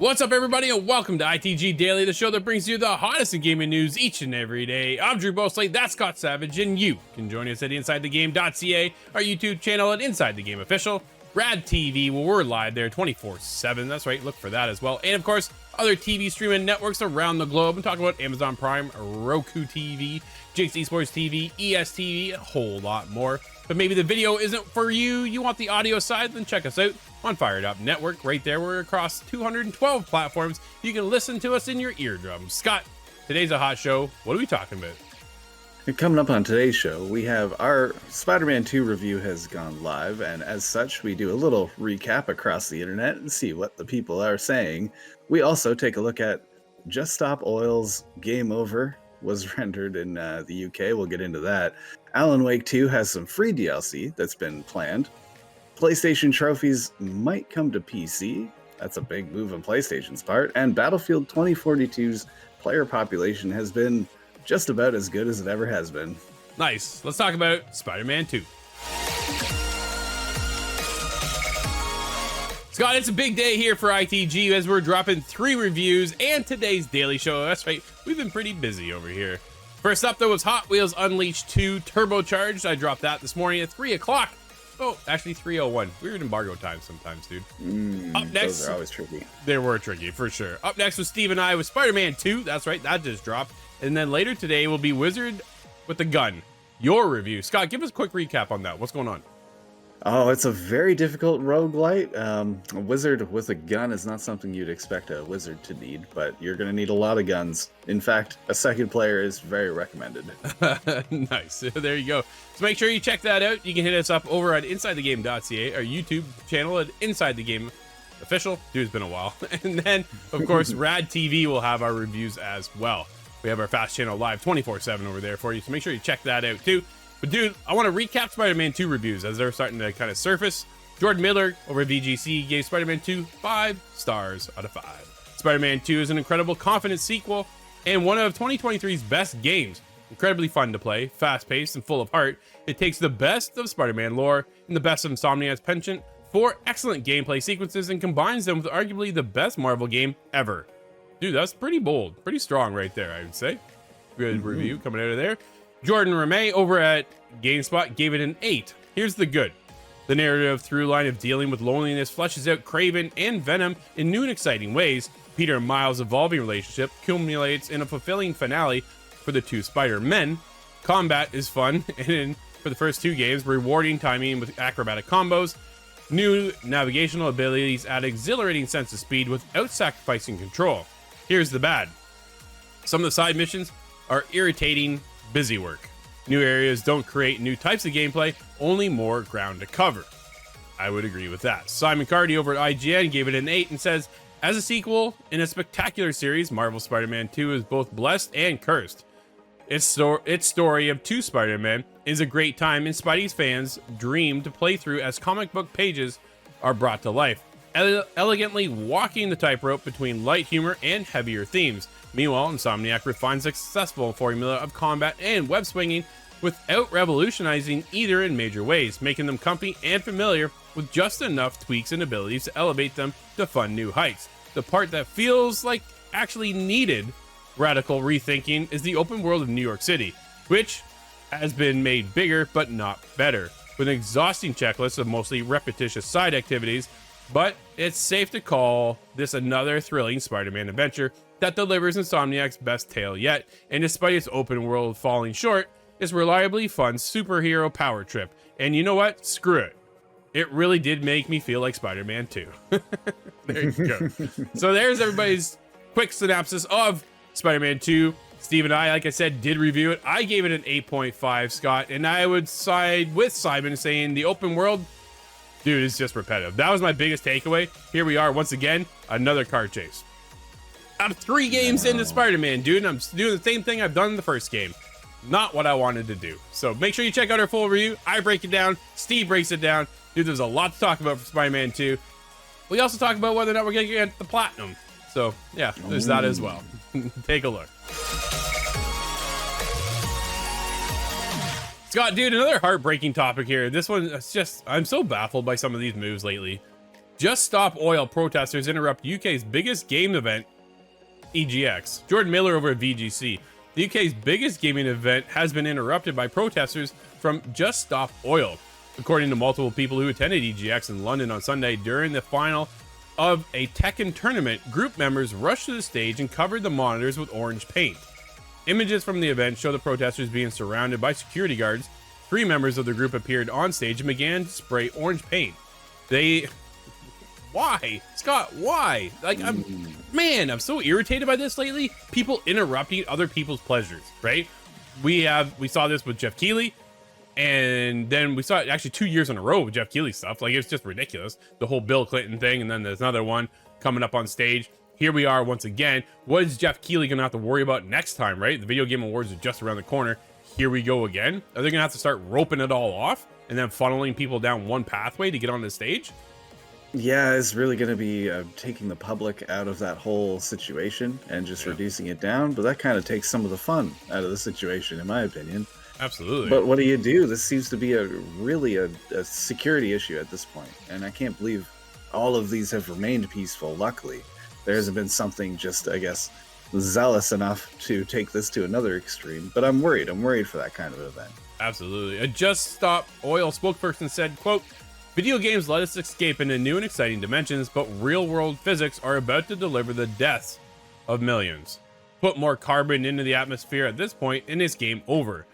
What's up, everybody, and welcome to ITG Daily, the show that brings you the hottest in gaming news each and every day. I'm Drew Bosley, that's Scott Savage, and you can join us at InsideTheGame.ca, our YouTube channel at Inside the Game Official, Rad TV, where we're live there 24/7. That's right, look for that as well. And of course, other TV streaming networks around the globe. I'm talking about Amazon Prime, Roku TV, Jake's Esports TV, ESTV, a whole lot more. But maybe the video isn't for you. You want the audio side? Then check us out on Fired Up Network. Right there, we're across 212 platforms. You can listen to us in your eardrums. Scott, today's a hot show. What are we talking about? And coming up on today's show, we have our Spider-Man 2 review has gone live, and as such, we do a little recap across the internet and see what the people are saying. We also take a look at Just Stop Oil's Game Over was rendered in the UK. We'll get into that. Alan Wake 2 has some free DLC that's been planned. PlayStation trophies might come to PC. That's a big move on PlayStation's part. And Battlefield 2042's player population has been just about as good as it ever has been. Nice. Let's talk about Spider-Man 2. Scott, it's a big day here for ITG as we're dropping 3 reviews and today's daily show. That's right, we've been pretty busy over here. First up, though, was Hot Wheels Unleashed 2 Turbocharged. I dropped that this morning at 3 o'clock. Oh, actually 3:01. Weird embargo time sometimes, dude. Up next, those are always tricky. They were tricky, for sure. Up next was Steve and I with Spider-Man 2. That's right, that just dropped. And then later today will be Wizard with the Gun. Your review. Scott, give us a quick recap on that. What's going on? Oh, it's a very difficult roguelite. A wizard with a gun is not something you'd expect a wizard to need, but you're going to need a lot of guns. In fact, a second player is very recommended. Nice. There you go. So make sure you check that out. You can hit us up over at InsideTheGame.ca, our YouTube channel at Inside the Game Official. Dude, it's been a while. And then, of course, Rad TV will have our reviews as well. We have our Fast Channel live 24/7 over there for you, so make sure you check that out too. But dude, I want to recap Spider-Man 2 reviews as they're starting to kind of surface. Jordan Miller over at VGC gave Spider-Man 2 5 stars out of 5. Spider-Man 2 is an incredible, confident sequel and one of 2023's best games. Incredibly fun to play, fast-paced, and full of heart. It takes the best of Spider-Man lore and the best of Insomniac's penchant for excellent gameplay sequences and combines them with arguably the best Marvel game ever. Dude, that's pretty bold, pretty strong right there, I would say. Good review coming out of there. Jordan Ramey over at GameSpot gave it an 8. Here's the good. The narrative through line of dealing with loneliness fleshes out Kraven and Venom in new and exciting ways. Peter and Miles' evolving relationship culminates in a fulfilling finale for the 2 Spider-Men. Combat is fun, and for the first 2 games, rewarding timing with acrobatic combos. New navigational abilities add exhilarating sense of speed without sacrificing control. Here's the bad. Some of the side missions are irritating busy work. New areas don't create new types of gameplay, only more ground to cover. I would agree with that. Simon Cardy over at IGN gave it an 8 and says, as a sequel in a spectacular series, Marvel Spider-Man 2 is both blessed and cursed. Its story of 2 Spider-Men is a great time, and Spidey's fans dream to play through as comic book pages are brought to life, elegantly walking the tightrope between light humor and heavier themes. Meanwhile, Insomniac refines a successful formula of combat and web swinging without revolutionizing either in major ways, making them comfy and familiar with just enough tweaks and abilities to elevate them to fun new heights. The part that feels like actually needed radical rethinking is the open world of New York City, which has been made bigger but not better, with an exhausting checklist of mostly repetitious side activities. But it's safe to call this another thrilling Spider-Man adventure that delivers Insomniac's best tale yet, and despite its open world falling short, it's reliably fun superhero power trip. And you know what? Screw it. It really did make me feel like Spider-Man 2. There you go. So there's everybody's quick synopsis of Spider-Man 2. Steve and I, like I said, did review it. I gave it an 8.5, Scott, and I would side with Simon saying the open world, dude, it's just repetitive. That was my biggest takeaway. Here we are once again, another car chase. Out of 3 games into Spider-Man, dude, and I'm doing the same thing I've done in the first game. Not what I wanted to do. So make sure you check out our full review. I break it down. Steve breaks it down. Dude, there's a lot to talk about for Spider-Man 2. We also talk about whether or not we're going to get the platinum. So yeah, there's that as well. Take a look. Scott, dude, another heartbreaking topic here. This one, it's just, I'm so baffled by some of these moves lately. Just Stop Oil protesters interrupt UK's biggest game event, EGX. Jordan Miller over at VGC. The UK's biggest gaming event has been interrupted by protesters from Just Stop Oil. According to multiple people who attended EGX in London on Sunday during the final of a Tekken tournament, group members rushed to the stage and covered the monitors with orange paint. Images from the event show the protesters being surrounded by security guards. 3 members of the group appeared on stage and began to spray orange paint. Why? Scott, why? Like, I'm so irritated by this lately. People interrupting other people's pleasures, right? We saw this with Jeff Keighley, and then we saw it actually 2 years in a row with Jeff Keighley stuff. Like, it's just ridiculous. The whole Bill Clinton thing, and then there's another one coming up on stage. Here we are once again. What is Jeff Keighley gonna have to worry about next time, right? The Video Game Awards are just around the corner. Here we go again. Are they gonna have to start roping it all off and then funneling people down one pathway to get on the stage? Yeah, it's really going to be taking the public out of that whole situation and just reducing it down. But that kind of takes some of the fun out of the situation, in my opinion. Absolutely. But what do? This seems to be really a security issue at this point. And I can't believe all of these have remained peaceful, luckily. There hasn't been something just, I guess, zealous enough to take this to another extreme. But I'm worried. I'm worried for that kind of event. Absolutely. A Just Stop Oil spokesperson said, quote, "Video games let us escape into new and exciting dimensions, but real-world physics are about to deliver the deaths of millions. Put more carbon into the atmosphere at this point, and it's game over.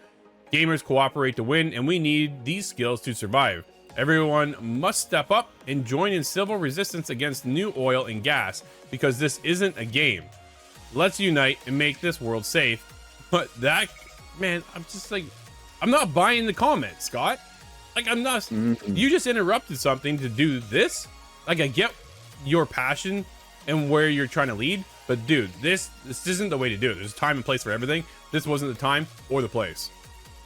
Gamers cooperate to win, and we need these skills to survive. Everyone must step up and join in civil resistance against new oil and gas, because this isn't a game. Let's unite and make this world safe." But that, man, I'm just like, I'm not buying the comment, Scott. Like, I'm not, you just interrupted something to do this. Like, I get your passion and where you're trying to lead, but dude, this isn't the way to do it. There's a time and place for everything. This wasn't the time or the place.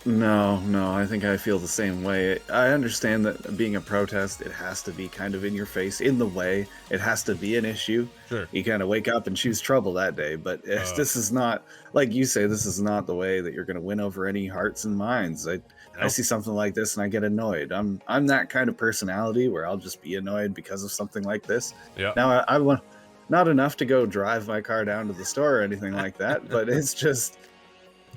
No, I think I feel the same way. I understand that being a protest, it has to be kind of in your face, in the way. It has to be an issue. Sure. You kind of wake up and choose trouble that day. But this is not, like you say, this is not the way that you're going to win over any hearts and minds. I see something like this and I get annoyed. I'm that kind of personality where I'll just be annoyed because of something like this. Yeah. Now, I want not enough to go drive my car down to the store or anything like that, but it's just,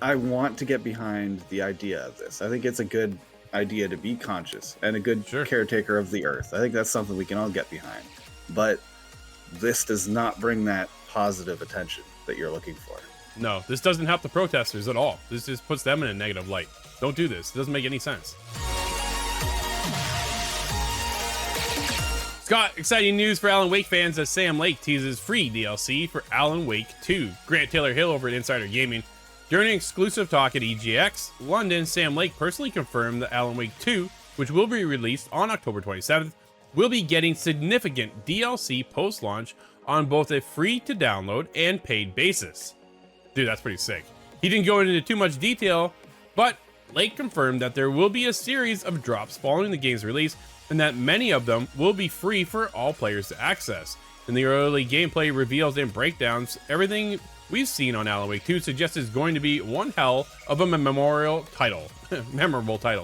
I want to get behind the idea of this. I think it's a good idea to be conscious and a good caretaker of the earth. I think that's something we can all get behind. But this does not bring that positive attention that you're looking for. No, this doesn't help the protesters at all. This just puts them in a negative light. Don't do this. It doesn't make any sense. Scott, exciting news for Alan Wake fans as Sam Lake teases free DLC for Alan Wake 2. Grant Taylor Hill over at Insider Gaming. During an exclusive talk at EGX London, Sam Lake personally confirmed that Alan Wake 2, which will be released on October 27th, will be getting significant DLC post-launch on both a free-to-download and paid basis. Dude, that's pretty sick. He didn't go into too much detail, but Lake confirmed that there will be a series of drops following the game's release, and that many of them will be free for all players to access. In the early gameplay reveals and breakdowns, everything we've seen on Alan Wake 2 suggests it's going to be one hell of a memorable title.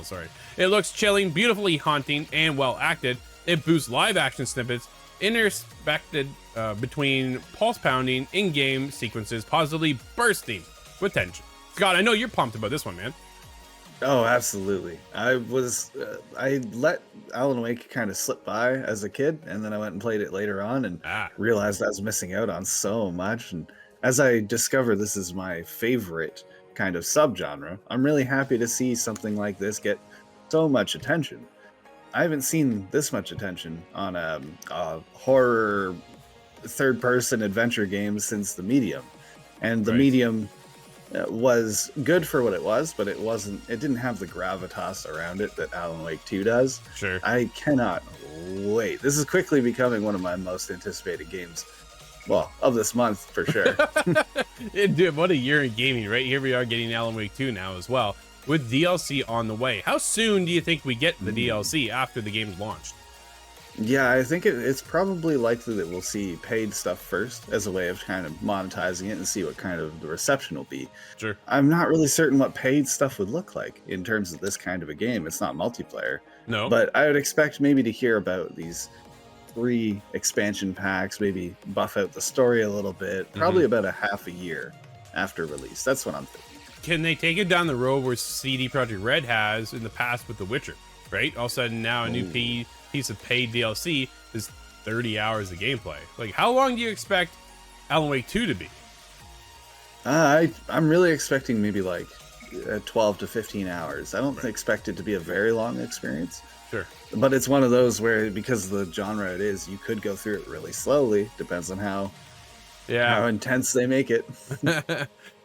Sorry. It looks chilling, beautifully haunting, and well acted. It boosts live action snippets interspersed between pulse pounding in-game sequences, positively bursting with tension. Scott, I know you're pumped about this one, man. Oh, absolutely. I let Alan Wake kind of slip by as a kid, and then I went and played it later on and realized I was missing out on so much. And as I discover this is my favorite kind of subgenre, I'm really happy to see something like this get so much attention. I haven't seen this much attention on a horror third-person adventure game since The Medium. And The Medium was good for what it was, but it didn't have the gravitas around it that Alan Wake 2 does. Sure. I cannot wait. This is quickly becoming one of my most anticipated games. Well, of this month, for sure. Dude, what a year in gaming, right? Here we are getting Alan Wake 2 now as well, with DLC on the way. How soon do you think we get the DLC after the game's launched? Yeah, I think it's probably likely that we'll see paid stuff first as a way of kind of monetizing it and see what kind of the reception will be. Sure. I'm not really certain what paid stuff would look like in terms of this kind of a game. It's not multiplayer. No. But I would expect maybe to hear about these 3 expansion packs, maybe buff out the story a little bit, probably about a half a year after release. That's what I'm thinking. Can they take it down the road where CD Projekt Red has in the past with The Witcher, right? All of a sudden now a new piece of paid DLC is 30 hours of gameplay. Like, how long do you expect Alan Wake 2 to be? I'm really expecting maybe like 12 to 15 hours. I don't expect it to be a very long experience. Sure. But it's one of those where, because of the genre it is, you could go through it really slowly. Depends on how intense they make it.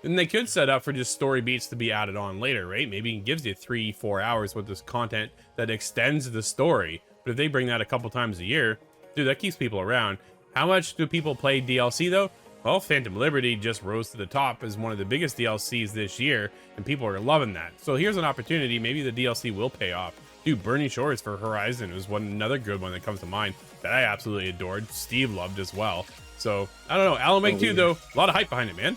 And they could set up for just story beats to be added on later, right? Maybe it gives you 3-4 hours with this content that extends the story. But if they bring that a couple times a year, dude, that keeps people around. How much do people play DLC though? Well, Phantom Liberty just rose to the top as one of the biggest DLCs this year, and people are loving that. So here's an opportunity. Maybe the DLC will pay off. Dude, Burning Shores for Horizon was another good one that comes to mind that I absolutely adored. Steve loved as well. So, I don't know. Alan Wake 2, though, a lot of hype behind it, man.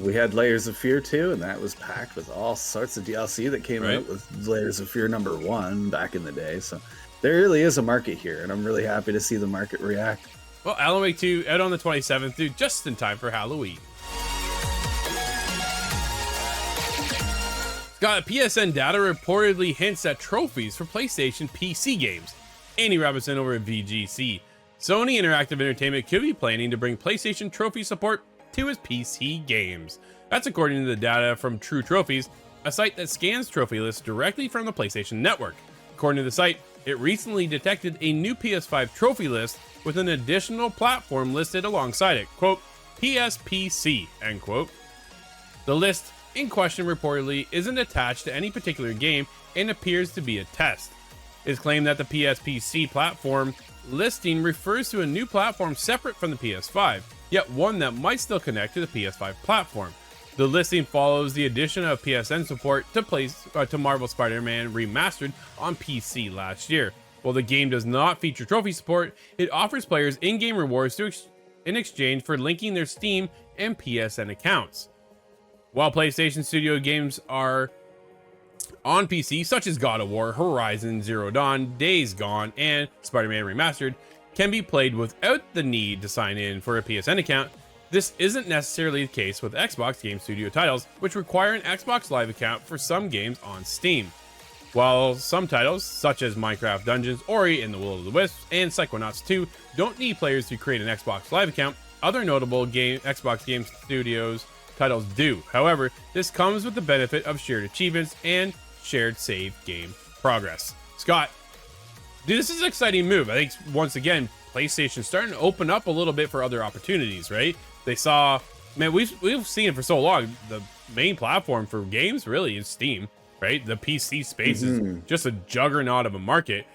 We had Layers of Fear 2, and that was packed with all sorts of DLC that came out with Layers of Fear number 1 back in the day. So there really is a market here, and I'm really happy to see the market react. Well, Alan Wake 2 out on the 27th, dude, just in time for Halloween. Got PSN data reportedly hints at trophies for PlayStation PC games. Andy Robinson over at VGC. Sony Interactive Entertainment could be planning to bring PlayStation trophy support to its PC games. That's according to the data from True Trophies, a site that scans trophy lists directly from the PlayStation Network. According to the site, it recently detected a new PS5 trophy list with an additional platform listed alongside it. Quote, PSPC, end quote. The list in question reportedly isn't attached to any particular game and appears to be a test. It's claimed that the PSPC platform listing refers to a new platform separate from the PS5, yet one that might still connect to the PS5 platform. The listing follows the addition of PSN support to Marvel Spider-Man Remastered on PC last year. While the game does not feature trophy support, it offers players in-game rewards in exchange for linking their Steam and PSN accounts. While PlayStation Studio games are on PC, such as God of War, Horizon Zero Dawn, Days Gone, and Spider-Man Remastered, can be played without the need to sign in for a PSN account, this isn't necessarily the case with Xbox Game Studio titles, which require an Xbox Live account for some games on Steam. While some titles, such as Minecraft Dungeons, Ori and the Will of the Wisps, and Psychonauts 2, don't need players to create an Xbox Live account, other notable Xbox Game Studios titles do. However, this comes with the benefit of shared achievements and shared save game progress. Scott, dude, this is an exciting move. I think, once again, PlayStation's starting to open up a little bit for other opportunities, right? They saw, man, we've seen it for so long. The main platform for games really is Steam, right? The PC space is just a juggernaut of a market,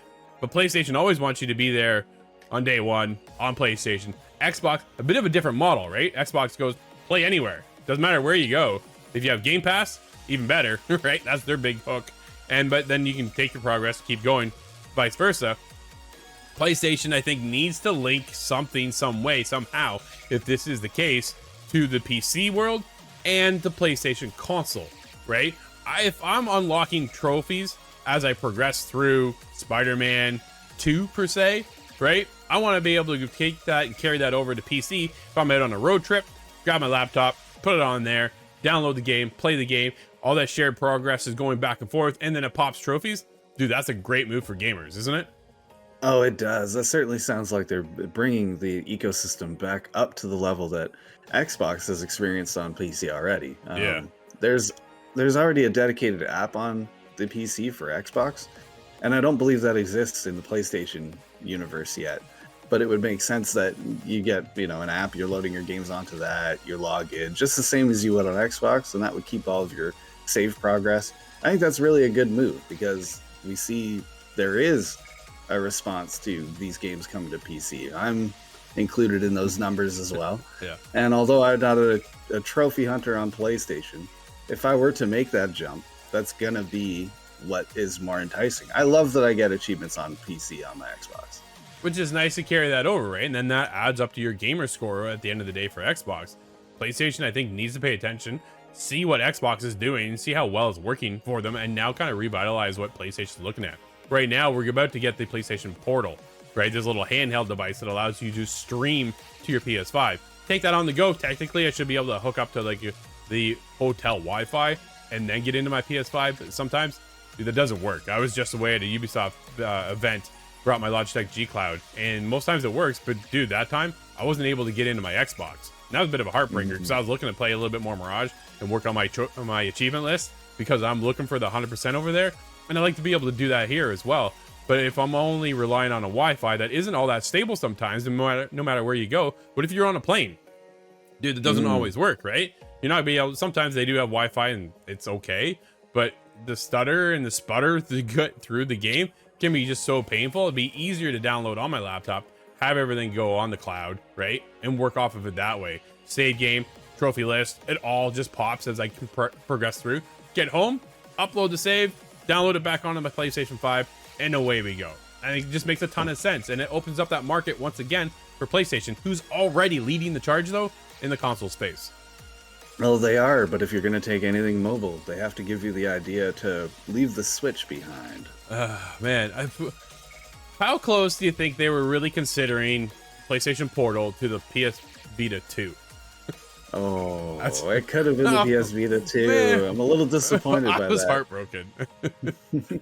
but PlayStation always wants you to be there on day one on PlayStation. Xbox, a bit of a different model, right? Xbox goes, play anywhere. Doesn't matter where you go. If you have Game Pass, even better, right? That's their big hook. But then you can take your progress, keep going, vice versa. PlayStation, I think, needs to link something, some way, somehow, if this is the case, to the PC world and the PlayStation console, right? If I'm unlocking trophies as I progress through Spider-Man 2, per se, right? I want to be able to take that and carry that over to PC. If I'm out on a road trip, grab my laptop, put it on there, download the game, play the game. All that shared progress is going back and forth, and then it pops trophies. Dude, that's a great move for gamers, isn't it? Oh, it does. That certainly sounds like they're bringing the ecosystem back up to the level that Xbox has experienced on PC already. Yeah. There's already a dedicated app on the PC for Xbox, and I don't believe that exists in the PlayStation universe yet. But it would make sense that you get, an app, you're loading your games onto that, your login, just the same as you would on Xbox, and that would keep all of your save progress. I think that's really a good move because we see there is a response to these games coming to PC. I'm included in those numbers as well. Yeah. And although I'm not a trophy hunter on PlayStation, if I were to make that jump, that's going to be what is more enticing. I love that I get achievements on PC on my Xbox. Which is nice to carry that over, right? And then that adds up to your gamer score at the end of the day for Xbox. PlayStation, I think, needs to pay attention, see what Xbox is doing, see how well it's working for them, and now kind of revitalize what PlayStation's looking at. Right now, we're about to get the PlayStation Portal, right? There's a little handheld device that allows you to stream to your PS5. Take that on the go. Technically, I should be able to hook up to like the hotel Wi-Fi and then get into my PS5. But sometimes, dude, that doesn't work. I was just away at a Ubisoft event, brought my Logitech G Cloud, and most times it works. But dude, that time I wasn't able to get into my Xbox. And that was a bit of a heartbreaker because I was looking to play a little bit more Mirage and work on my achievement list because I'm looking for the 100% over there, and I like to be able to do that here as well. But if I'm only relying on a Wi-Fi that isn't all that stable sometimes, no matter where you go, what if you're on a plane? Dude, that doesn't always work, right? You're not be able. Sometimes they do have Wi-Fi and it's okay, but the stutter and the sputter to get through the game can be just so painful. It'd be easier to download on my laptop, have everything go on the cloud, right, and work off of it that way. Save game, trophy list, it all just pops as I can progress through. Get home, upload the save, download it back onto my PlayStation 5, and away we go. And it just makes a ton of sense, and it opens up that market once again for PlayStation, who's already leading the charge though in the console space. Well, they are, but if you're going to take anything mobile, they have to give you the idea to leave the Switch behind. Man, how close do you think they were really considering PlayStation Portal to the PS Vita 2? Oh, it could have been the PS Vita 2. Man. I'm a little disappointed by that. I was heartbroken.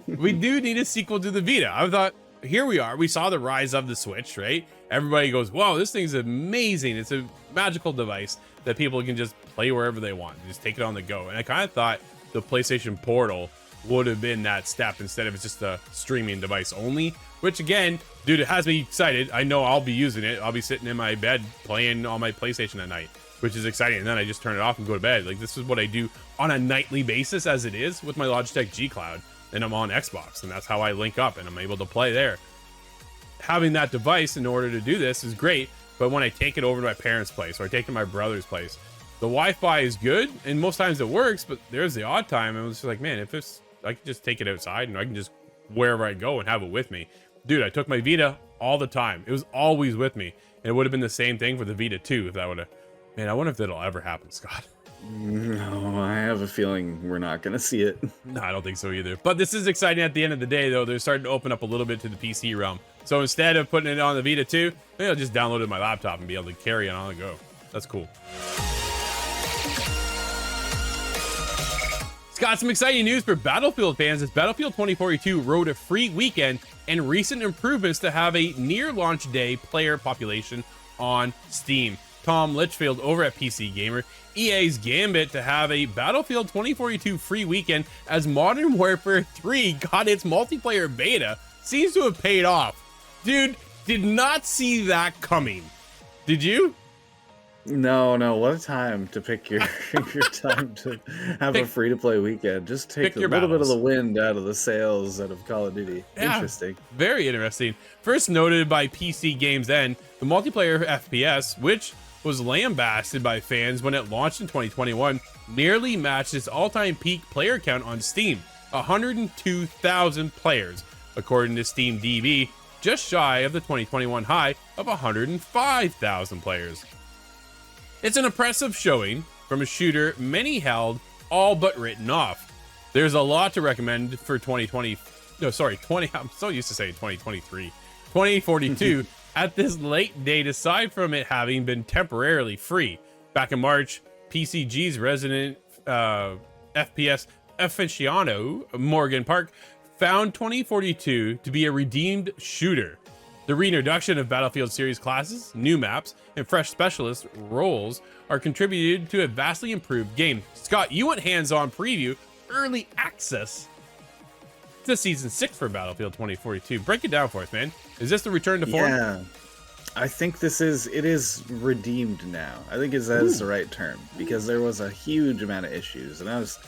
We do need a sequel to the Vita. I thought, here we are. We saw the rise of the Switch, right? Everybody goes, wow, this thing's amazing. It's a magical device that people can just play wherever they want. Just take it on the go. And I kind of thought the PlayStation Portal would have been that step instead of just a streaming device only, which again, dude, it has me excited. I know I'll be using it. I'll be sitting in my bed playing on my PlayStation at night, which is exciting. And then I just turn it off and go to bed. Like, this is what I do on a nightly basis as it is with my Logitech G Cloud, and I'm on Xbox, and that's how I link up and I'm able to play there. Having that device in order to do this is great, but when I take it over to my parents' place or I take it to my brother's place, the Wi-Fi is good and most times it works, but there's the odd time and I was just like, man, if it's, I can just take it outside and I can just wherever I go and have it with me. Dude, I took my Vita all the time. It was always with me. And it would have been the same thing for the Vita 2 if that would have, man, I wonder if that'll ever happen, Scott. No, I have a feeling we're not going to see it. No, I don't think so either. But this is exciting at the end of the day, though. They're starting to open up a little bit to the PC realm. So instead of putting it on the Vita 2, maybe I'll just download it on my laptop and be able to carry it on the go. That's cool. It's got some exciting news for Battlefield fans as Battlefield 2042 rode a free weekend and recent improvements to have a near launch day player population on Steam. Tom Litchfield over at PC Gamer, EA's gambit to have a Battlefield 2042 free weekend as Modern Warfare 3 got its multiplayer beta seems to have paid off. Dude, did not see that coming. Did you? No, what a time to pick your time to have a free-to-play weekend. Just take a little bit of the wind out of the sails out of Call of Duty. Yeah, interesting. Very interesting. First noted by PC Games N, the multiplayer FPS, which was lambasted by fans when it launched in 2021, nearly matched its all-time peak player count on Steam, 102,000 players, according to Steam DB, just shy of the 2021 high of 105,000 players. It's an impressive showing from a shooter many held all but written off. There's a lot to recommend for 2020, I'm so used to saying 2023, 2042 at this late date, aside from it having been temporarily free. Back in March, PCG's resident FPS aficionado, Morgan Park, found 2042 to be a redeemed shooter. The reintroduction of Battlefield series classes, new maps, and fresh specialist roles are contributed to a vastly improved game. Scott, you went hands-on preview, early access to Season 6 for Battlefield 2042. Break it down for us, man. Is this the return to form? Yeah, I think it is redeemed now. I think that is the right term because there was a huge amount of issues, and I was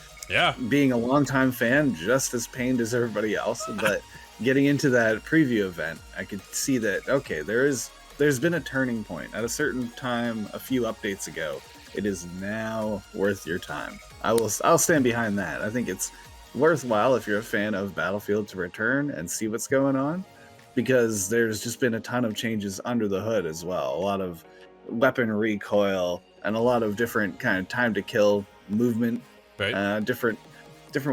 being a longtime fan, just as pained as everybody else, but getting into that preview event, I could see that, okay, there's been a turning point. At a certain time, a few updates ago, it is now worth your time. I'll stand behind that. I think it's worthwhile if you're a fan of Battlefield to return and see what's going on, because there's just been a ton of changes under the hood as well. A lot of weapon recoil and a lot of different kind of time to kill movement, right? Different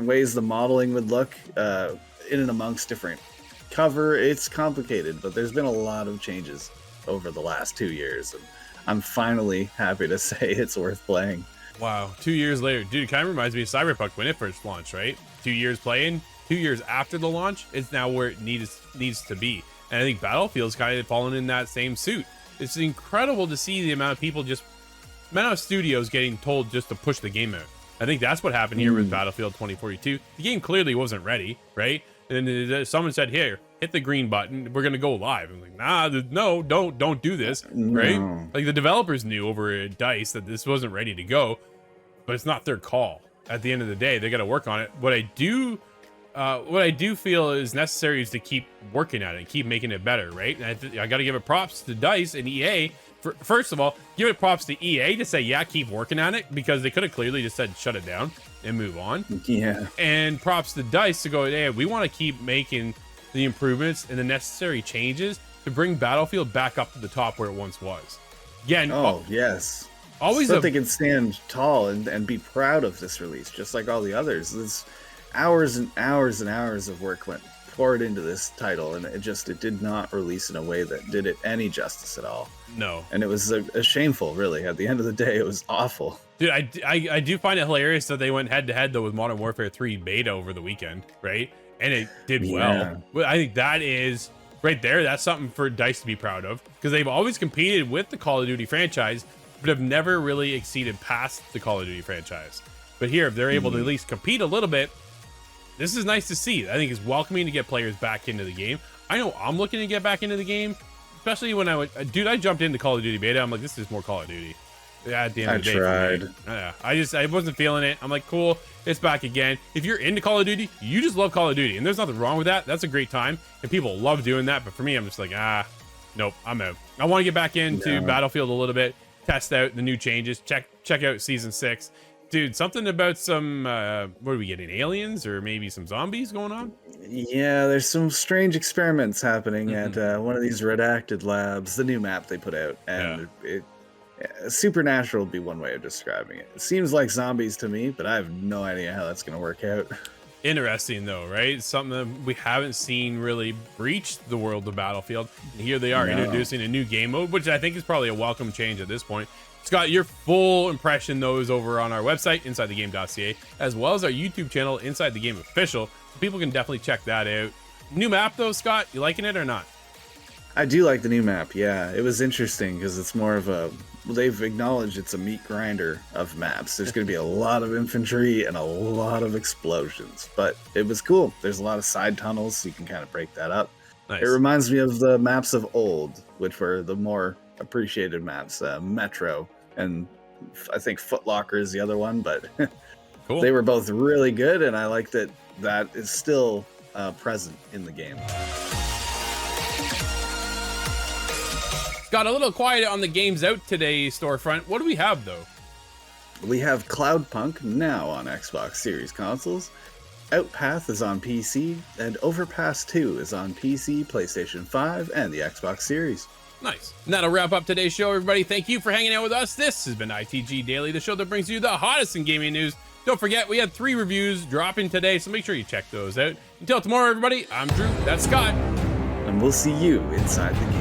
ways the modeling would look in and amongst different cover. It's complicated, but there's been a lot of changes over the last 2 years, and I'm finally happy to say it's worth playing. Wow, 2 years later, dude, it kind of reminds me of Cyberpunk when it first launched, right? 2 years playing, 2 years after the launch, it's now where it needs to be. And I think Battlefield's kind of fallen in that same suit. It's incredible to see the amount of people amount of studios getting told just to push the game out. I think that's what happened here with Battlefield 2042. The game clearly wasn't ready, right? And then someone said, "Here, hit the green button. We're gonna go live." I'm like, "Nah, no, don't do this," right? Like the developers knew over at DICE that this wasn't ready to go, but it's not their call. At the end of the day, they got to work on it. What I do feel is necessary is to keep working at it and keep making it better, right? And I got to give it props to DICE and EA. First of all, give it props to EA to say, yeah, keep working on it, because they could have clearly just said shut it down and move on. Yeah. And props to DICE to go, hey, we want to keep making the improvements and the necessary changes to bring Battlefield back up to the top where it once was. Again, Yes. Always so they can stand tall and be proud of this release, just like all the others. There's hours and hours and hours of work went poured into this title, and it did not release in a way that did it any justice at all. No. And it was a shameful, really. At the end of the day, it was awful. Dude, I do find it hilarious that they went head to head though with Modern Warfare 3 beta over the weekend, right? And it did well. But I think that is right there. That's something for DICE to be proud of, because they've always competed with the Call of Duty franchise, but have never really exceeded past the Call of Duty franchise. But here, if they're able to at least compete a little bit, this is nice to see. I think it's welcoming to get players back into the game. I know I'm looking to get back into the game, especially when I jumped into Call of Duty beta. I'm like, this is more Call of Duty. Yeah, at the end of the day, I wasn't feeling it. I'm like, cool, it's back again. If you're into Call of Duty, you just love Call of Duty, and there's nothing wrong with that. That's a great time, and people love doing that. But for me, I'm just like, nope, I'm out. I want to get back into Battlefield a little bit, test out the new changes, check out season 6. Dude, something about some what are we getting, aliens or maybe some zombies going on? Yeah, there's some strange experiments happening at one of these redacted labs, the new map they put out, and supernatural would be one way of describing it. It seems like zombies to me, but I have no idea how that's going to work out. Interesting though, right? It's something that we haven't seen really breach the world of Battlefield. And here they are introducing a new game mode, which I think is probably a welcome change at this point. Scott, your full impression though is over on our website, insidethegame.ca, as well as our YouTube channel, Inside the Game Official. So people can definitely check that out. New map though, Scott, you liking it or not? I do like the new map, yeah. It was interesting because it's more of they've acknowledged it's a meat grinder of maps. There's going to be a lot of infantry and a lot of explosions, but it was cool. There's a lot of side tunnels, so you can kind of break that up. Nice. It reminds me of the maps of old, which were the more appreciated maps, Metro, and I think Foot Locker is the other one, but cool. They were both really good, and I like that is still present in the game. Got a little quiet on the games out today storefront. What do we have though? We have Cloudpunk now on Xbox Series consoles. Outpath is on PC, and Overpass 2 is on PC, PlayStation 5, and the Xbox Series. Nice. And that'll wrap up today's show, everybody. Thank you for hanging out with us. This has been ITG Daily, the show that brings you the hottest in gaming news. Don't forget, we had 3 reviews dropping today, so make sure you check those out. Until tomorrow, everybody, I'm Drew, that's Scott. And we'll see you inside the game.